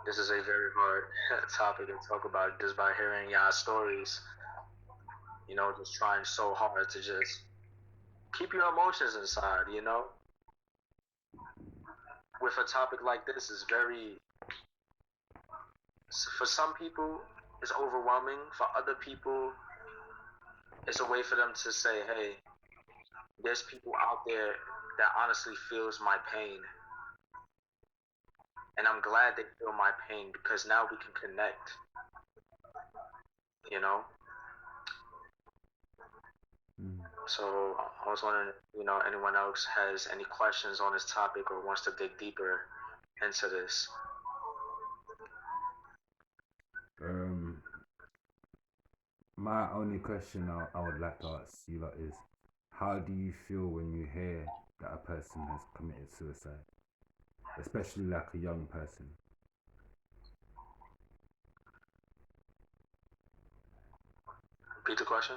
This is a very hard topic to talk about just by hearing y'all stories. Just trying so hard to just keep your emotions inside. With a topic like this is very, for some people, it's overwhelming. For other people, it's a way for them to say, hey, there's people out there that honestly feels my pain. And I'm glad they feel my pain because now we can connect, you know? So I was wondering, anyone else has any questions on this topic or wants to dig deeper into this. My only question I would like to ask you lot is, how do you feel when you hear that a person has committed suicide, especially like a young person? Repeat the question.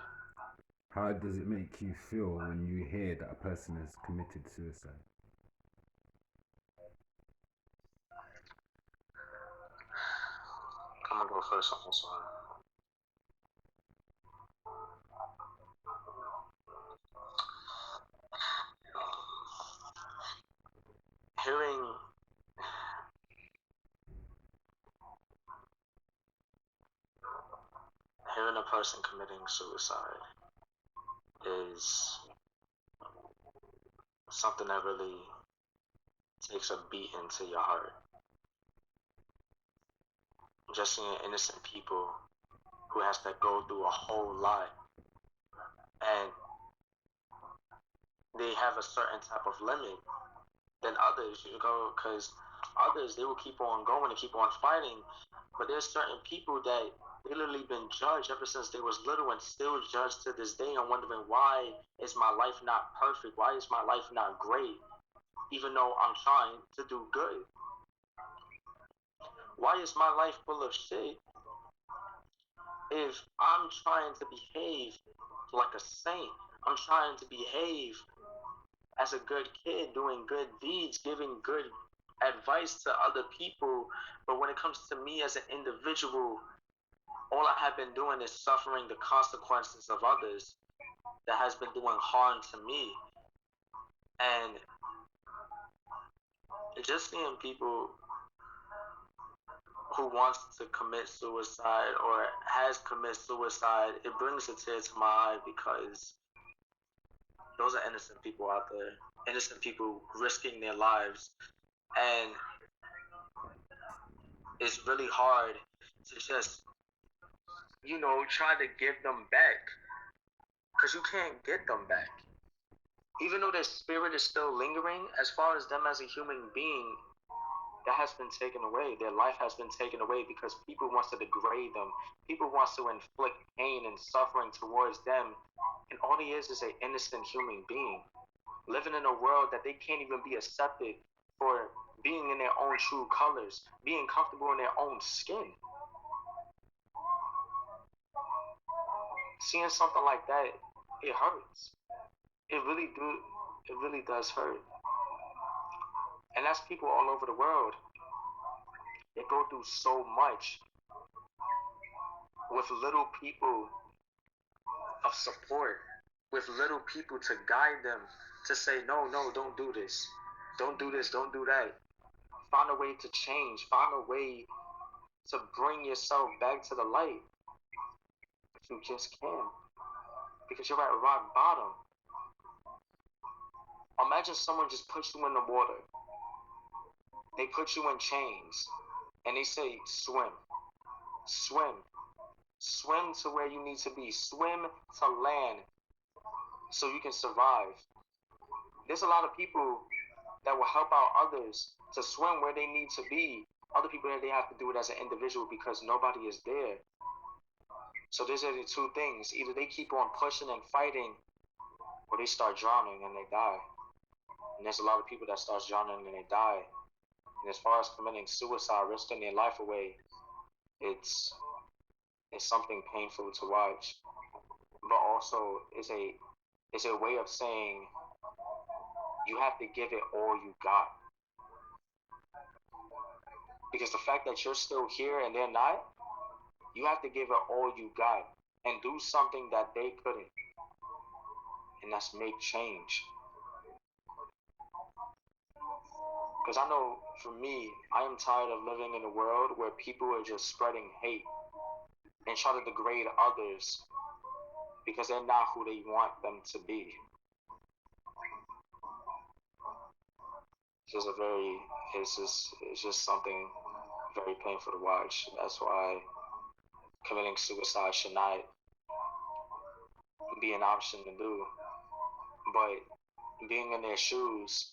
How does it make you feel when you hear that a person has committed suicide? I'm gonna go first on this one. Hearing hearing a person committing suicide is something that really takes a beat into your heart. Just seeing innocent people who has to go through a whole lot and they have a certain type of limit than others, because others, they will keep on going and keep on fighting, but there's certain people that literally been judged ever since they was little and still judged to this day and wondering why is my life not perfect, why is my life not great, even though I'm trying to do good, why is my life full of shit if I'm trying to behave like a saint, I'm trying to behave as a good kid, doing good deeds, giving good advice to other people. But when it comes to me as an individual, all I have been doing is suffering the consequences of others that has been doing harm to me. And just seeing people who wants to commit suicide or has committed suicide, it brings a tear to my eye because those are innocent people out there, innocent people risking their lives. And it's really hard to just, try to give them back because you can't get them back. Even though their spirit is still lingering, as far as them as a human being, that has been taken away. Their life has been taken away because people wants to degrade them. People wants to inflict pain and suffering towards them. And all he is an innocent human being living in a world that they can't even be accepted for being in their own true colors, being comfortable in their own skin. Seeing something like that, it hurts. It really does hurt. And that's people all over the world. They go through so much with little people of support, with little people to guide them, to say, no, no, don't do this. Don't do this, don't do that. Find a way to change. Find a way to bring yourself back to the light. But you just can't. Because you're at rock bottom. Imagine someone just puts you in the water. They put you in chains. And they say, swim. Swim. Swim to where you need to be. Swim to land so you can survive. There's a lot of people that will help out others to swim where they need to be. Other people that they have to do it as an individual because nobody is there. So there's only two things. Either they keep on pushing and fighting or they start drowning and they die. And there's a lot of people that start drowning and they die. And as far as committing suicide, risking their life away, it's something painful to watch. But also it's a way of saying you have to give it all you got. Because the fact that you're still here and they're not, you have to give it all you got and do something that they couldn't. And that's make change. Because I know for me, I am tired of living in a world where people are just spreading hate and try to degrade others because they're not who they want them to be. It's just it's just something very painful to watch. That's why committing suicide should not be an option to do. But being in their shoes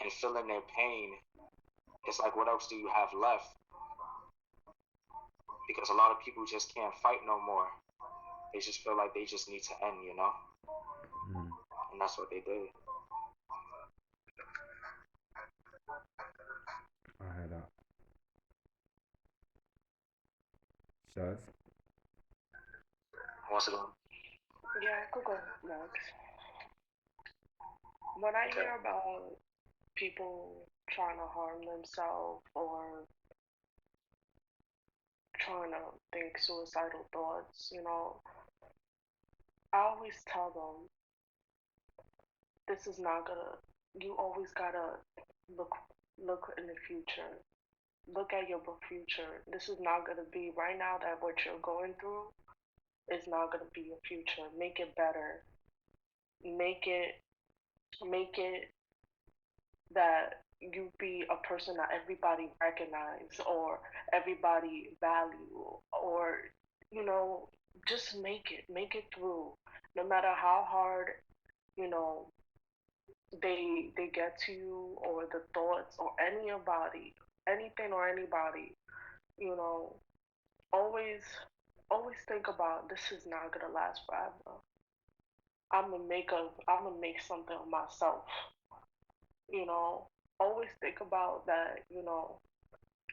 and feeling their pain, it's like, what else do you have left? Because a lot of people just can't fight no more. They just feel like they just need to end, you know? Mm. And that's what they did. I heard that. Shaz? What's it on? Yeah, I could go next. When I hear about people trying to harm themselves or trying to think suicidal thoughts, I always tell them this is not gonna. You always gotta look look in the future. Look at your future. This is not gonna be right now that what you're going through is not gonna be your future. Make it better. Make it make it that you be a person that everybody recognize or everybody value or you know just make it through no matter how hard you know they get to you or the thoughts or anybody anything or anybody you know always always think about this is not gonna last forever. I'm gonna make something of myself. you know Always think about that.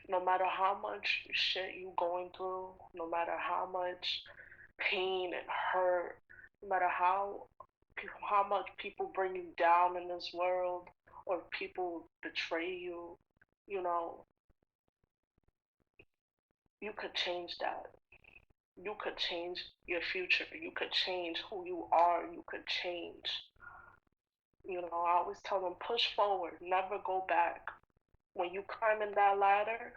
No matter how much shit you going through, no matter how much pain and hurt, no matter how much people bring you down in this world or people betray you, you know, you could change that. You could change your future. You could change who you are. You could change. I always tell them push forward, never go back. When you climb in that ladder,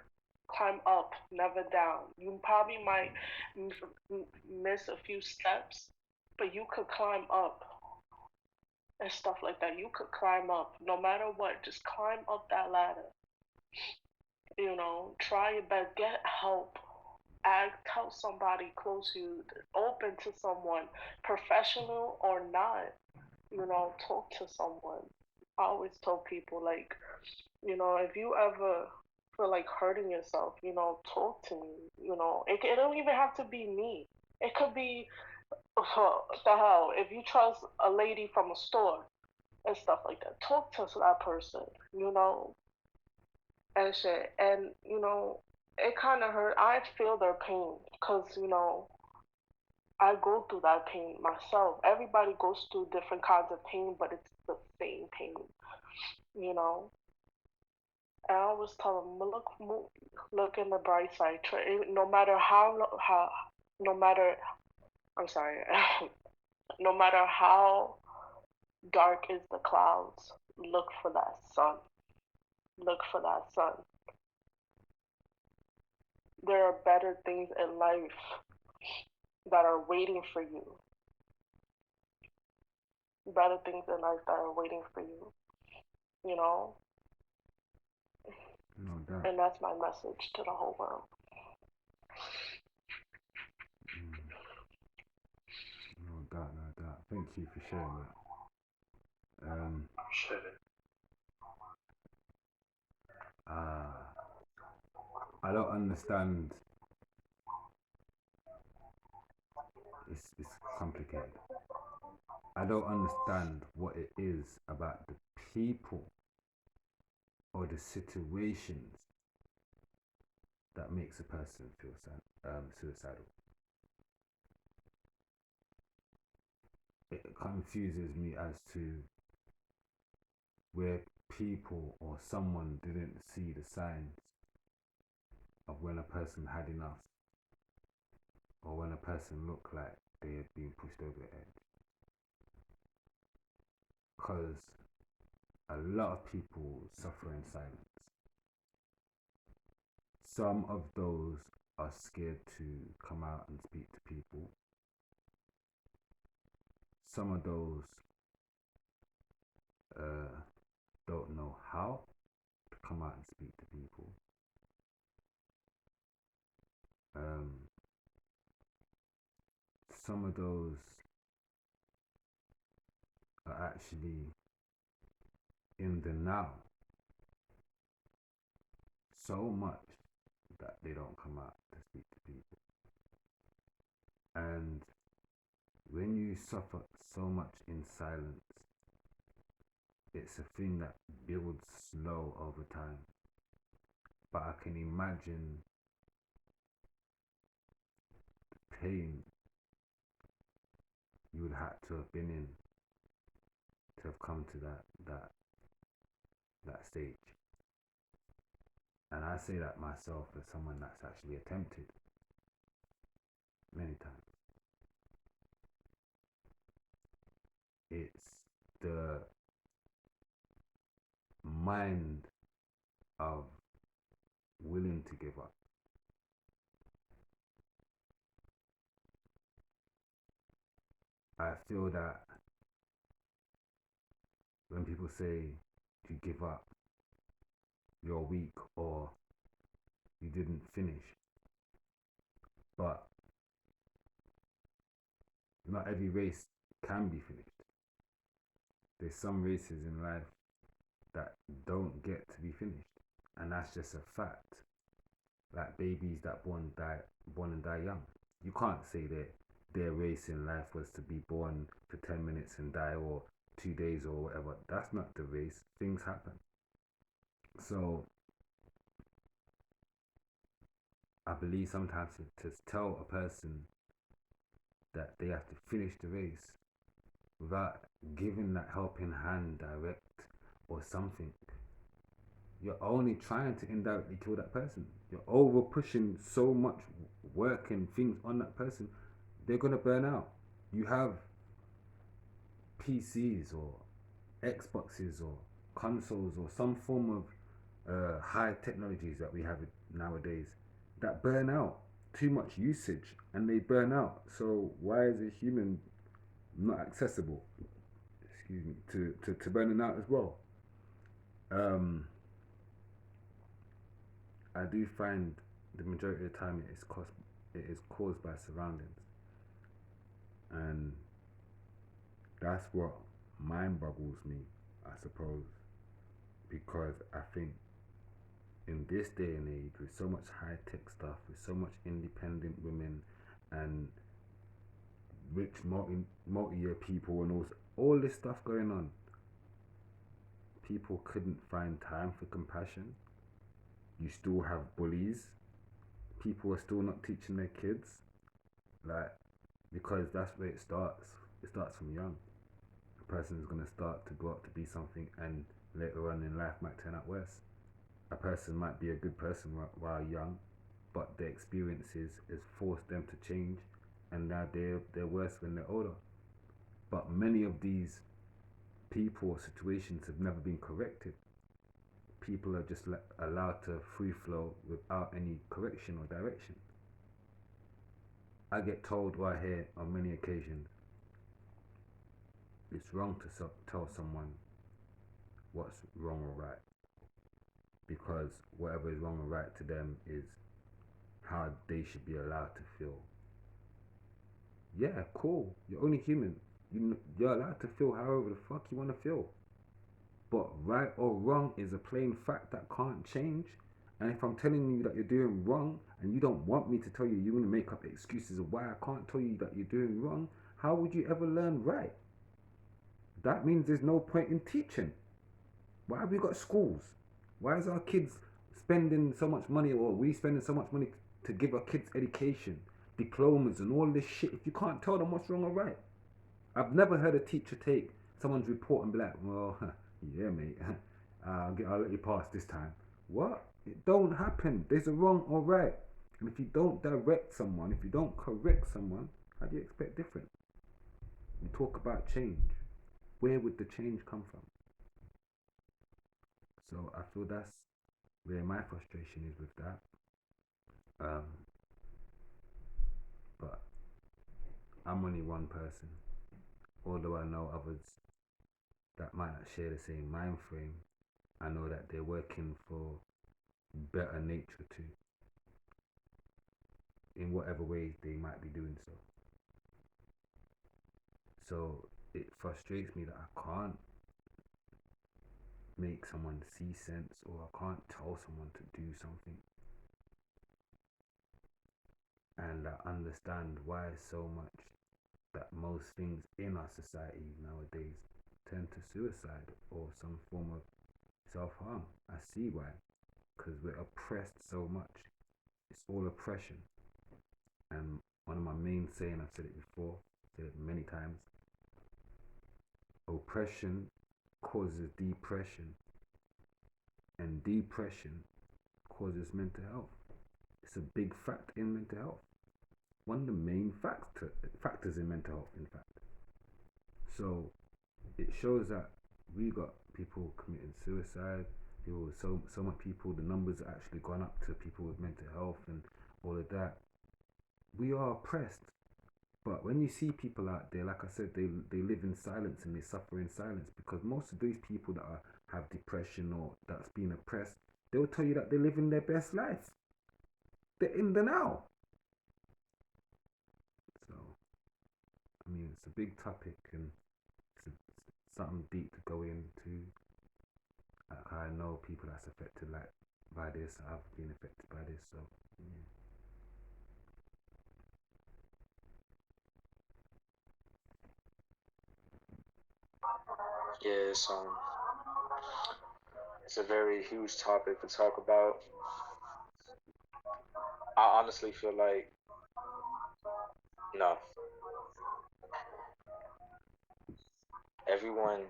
climb up, never down. You probably might miss a few steps, but you could climb up and stuff like that. You could climb up no matter what. Just climb up that ladder. Try your best. Get help. Tell somebody close to you. Open to someone, professional or not. Talk to someone. I always tell people like, if you ever feel like hurting yourself, talk to me. It don't even have to be me. It could be the hell. If you trust a lady from a store and stuff like that, talk to that person, and shit. And it kind of hurt. I feel their pain because I go through that pain myself. Everybody goes through different kinds of pain, but it's the same pain, you know. And I always tell them, look in the bright side. No matter no matter, I'm sorry, no matter how dark is the clouds, look for that sun. Look for that sun. There are better things in life that are waiting for you. Better things in life that are waiting for you. You know? No doubt. And that's my message to the whole world. No doubt, no doubt. Thank you for sharing that. Sure. I don't understand. It's complicated. I don't understand what it is about the people or the situations that makes a person feel suicidal. It confuses me as to where people or someone didn't see the signs of when a person had enough or when a person looked like they had been pushed over the edge. Because a lot of people suffer in silence. Some of those are scared to come out and speak to people. Some of those don't know how to come out and speak to people. Some of those are actually in the now so much that they don't come out to speak to people. And when you suffer so much in silence, it's a thing that builds slow over time. But I can imagine the pain you would have to have been in to have come to that stage. And I say that myself as someone that's actually attempted many times. It's the mind of willing to give up. I feel that when people say to give up, you're weak or you didn't finish, but not every race can be finished. There's some races in life that don't get to be finished, and that's just a fact. Like babies that born and die young. You can't say that their race in life was to be born for 10 minutes and die, or 2 days or whatever. That's not the race. Things happen. So I believe sometimes to tell a person that they have to finish the race without giving that helping hand direct or something, you're only trying to indirectly kill that person. You're over pushing so much work and things on that person, they're gonna burn out. You have PCs or Xboxes or consoles or some form of high technologies that we have nowadays that burn out. Too much usage and they burn out. So why is a human not accessible? Excuse me, to burning out as well. I do find the majority of the time it is caused by surroundings, and that's what mind boggles me, I suppose, because I think in this day and age, with so much high tech stuff, with so much independent women and rich multi-year people and all this stuff going on, people couldn't find time for compassion. You still have bullies. People are still not teaching their kids, like, because that's where it starts. It starts from young. A person is going to start to grow up to be something, and later on in life might turn out worse. A person might be a good person while young, but their experiences has forced them to change, and now they're worse when they're older. But many of these people or situations have never been corrected. People are just allowed to free flow without any correction or direction. I get told right here on many occasions, it's wrong to tell someone what's wrong or right, because whatever is wrong or right to them is how they should be allowed to feel. Yeah, cool. You're only human. You're allowed to feel however the fuck you want to feel. But right or wrong is a plain fact that can't change. And if I'm telling you that you're doing wrong and you don't want me to tell you, you're going to make up excuses of why I can't tell you that you're doing wrong, how would you ever learn right? That means there's no point in teaching. Why have we got schools? Why is our kids spending so much money, or we spending so much money to give our kids education, diplomas and all this shit if you can't tell them what's wrong or right? I've never heard a teacher take someone's report and be like, well, yeah, mate, I'll let you pass this time. What? It don't happen. There's a wrong or right. And if you don't direct someone, if you don't correct someone, how do you expect different? You talk about change. Where would the change come from? So I feel that's where my frustration is with that. Um, but I'm only one person. Although I know others that might not share the same mind frame, I know that they're working for better nature too, in whatever ways they might be doing so. So it frustrates me that I can't make someone see sense, or I can't tell someone to do something. And I understand why so much that most things in our society nowadays turn to suicide or some form of self-harm. I see why, because we're oppressed so much. It's all oppression. And one of my main saying, I've said it before, said it many times, oppression causes depression, and depression causes mental health. It's a big fact in mental health. One of the main factors in mental health, in fact. So it shows that we got people committing suicide. People, so much people. The numbers are actually gone up to people with mental health and all of that. We are oppressed, but when you see people out there, like I said, they live in silence and they suffer in silence, because most of these people that have depression or that's been oppressed, they'll tell you that they're living their best life. They're in the now. So, I mean, it's a big topic and it's something deep to go into. Like, I know people that's affected by this. I've been affected by this, so yeah. Yeah, it's a very huge topic to talk about. I honestly feel like no, everyone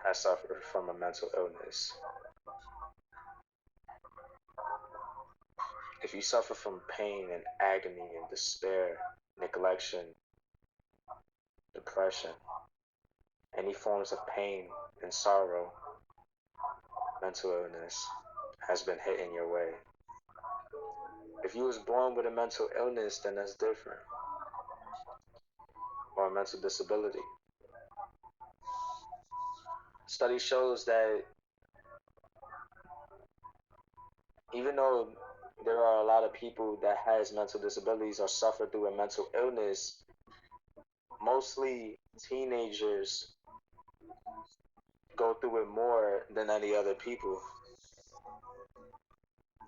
has suffered from a mental illness. If you suffer from pain and agony and despair, neglection, depression, any forms of pain and sorrow, mental illness has been hitting your way. If you was born with a mental illness, then that's different, or a mental disability. Study shows that even though there are a lot of people that has mental disabilities or suffer through a mental illness, mostly teenagers go through it more than any other people.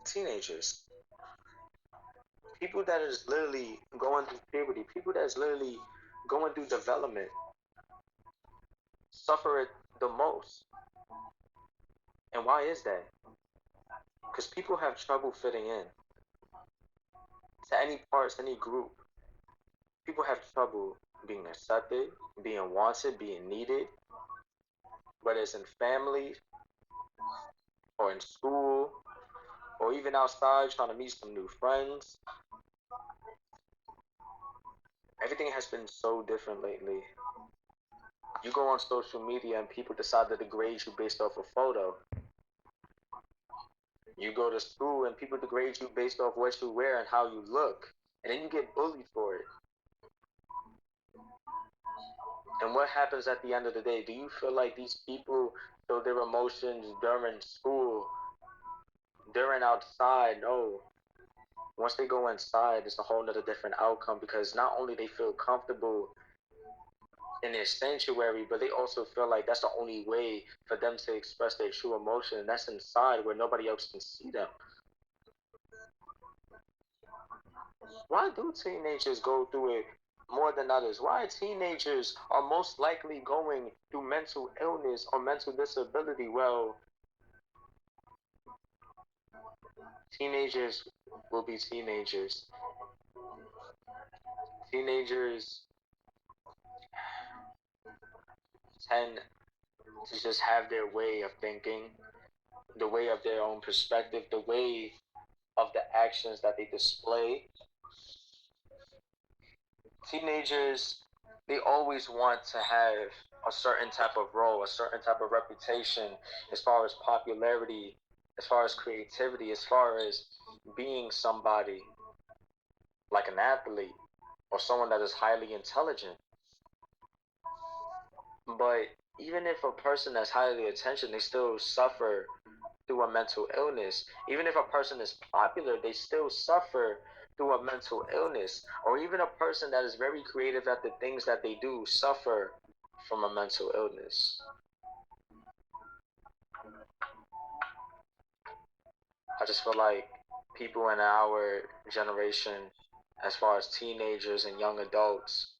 Teenagers, people that is literally going through puberty, people that's literally going through development, suffer it the most. And why is that? Because people have trouble fitting in to any parts, any group. People have trouble being accepted, being wanted, being needed, whether it's in family or in school or even outside trying to meet some new friends. Everything has been so different lately. You go on social media and people decide to degrade you based off a photo. You go to school and people degrade you based off what you wear and how you look. And then you get bullied for it. And what happens at the end of the day? Do you feel like these people show their emotions during school, during outside? No. Once they go inside, it's a whole nother different outcome, because not only they feel comfortable in their sanctuary, but they also feel like that's the only way for them to express their true emotion, and that's inside where nobody else can see them. Why do teenagers go through it more than others? Why teenagers are most likely going through mental illness or mental disability? Well, teenagers will be teenagers. Teenagers tend to just have their way of thinking. the way of their own perspective, the way of the actions that they display. Teenagers, they always want to have a certain type of role, a certain type of reputation as far as popularity, as far as creativity, as far as being somebody like an athlete or someone that is highly intelligent. But even if a person that's highly intelligent, they still suffer through a mental illness. Even if a person is popular, they still suffer through a mental illness. Or even a person that is very creative at the things that they do suffer from a mental illness. I just feel like people in our generation, as far as teenagers and young adults,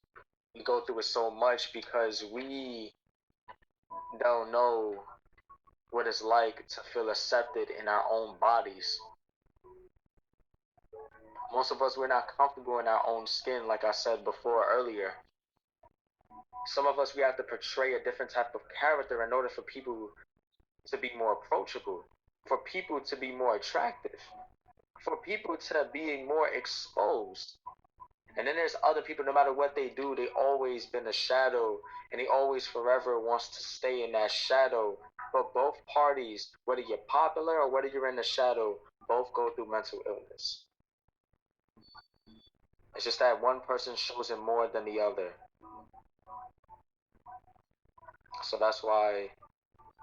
we go through it so much because we don't know what it's like to feel accepted in our own bodies. Most of us, we're not comfortable in our own skin, like I said before earlier. Some of us, we have to portray a different type of character in order for people to be more approachable, for people to be more attractive, for people to be more exposed. And then there's other people, no matter what they do, they always been a shadow, and they always forever wants to stay in that shadow. But both parties, whether you're popular or whether you're in the shadow, both go through mental illness. It's just that one person shows it more than the other. So that's why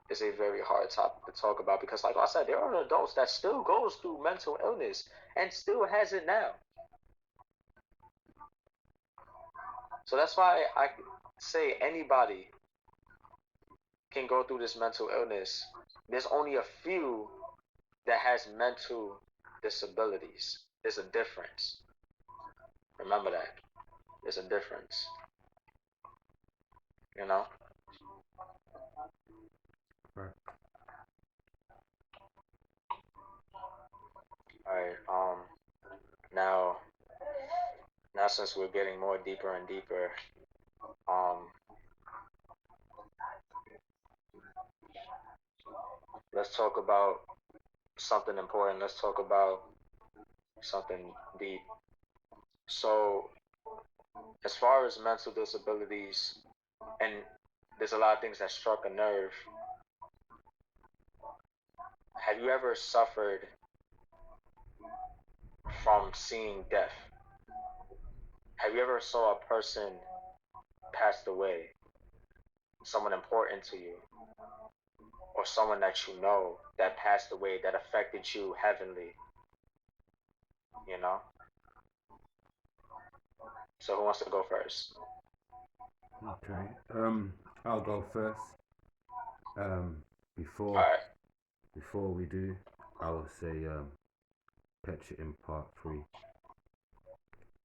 it's a very hard topic to talk about because, like I said, there are adults that still goes through mental illness and still has it now. So that's why I say anybody can go through this mental illness. There's only a few that has mental disabilities. There's a difference. Remember that. There's a difference. You know? Right. Alright, now since we're getting more deeper and deeper, um let's talk about something important. Let's talk about something deep. So as far as mental disabilities, and there's a lot of things that struck a nerve. Have you ever suffered from seeing death? Have you ever saw a person passed away, someone important to you, or someone that you know that passed away that affected you heavenly? You know. So who wants to go first? Okay. I'll go first. All Before right. before we do, I will say catch it in part 3.